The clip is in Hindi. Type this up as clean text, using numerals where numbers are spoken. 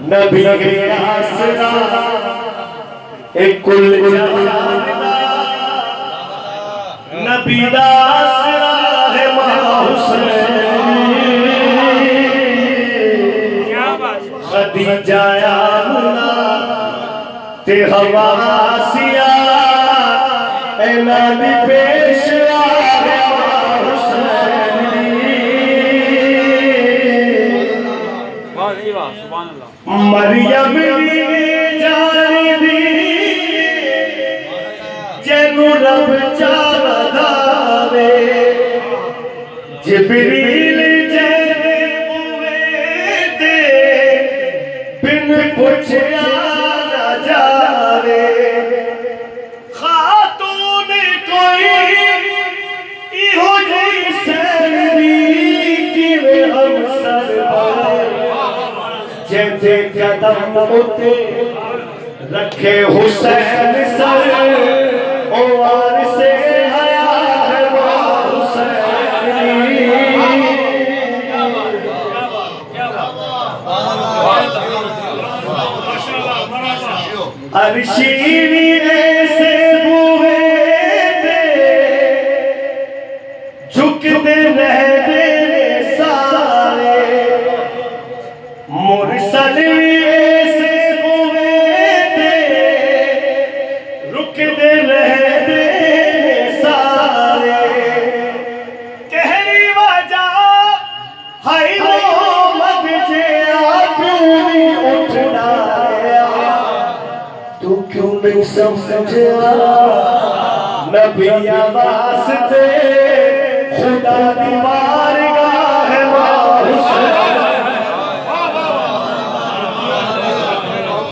नबी के आसरा एक कुल नबी दा आसरा है खदीजा आमना ते हवासिया ए नबी पेशवा है मरियम जानी दी जेनू रब चाहदावे जिब्रील जेने बुवे ते बिन पुछया ना जावे खातून कोई इहो जी सैनी किवे हम सरदार जेते कदम उते रखे हुसैन सर ओ वारिसे हया है हुसैन अरशीनी ऐसे बुए ते झुकते रहते सारे मुरसल ऐसे बुए ते रुकते रहते सारे कहरी वजह हाय मोहम्मद जे आपूरी उठना तू क्यों नहीं समझा नबिया वास्ते खुदा दी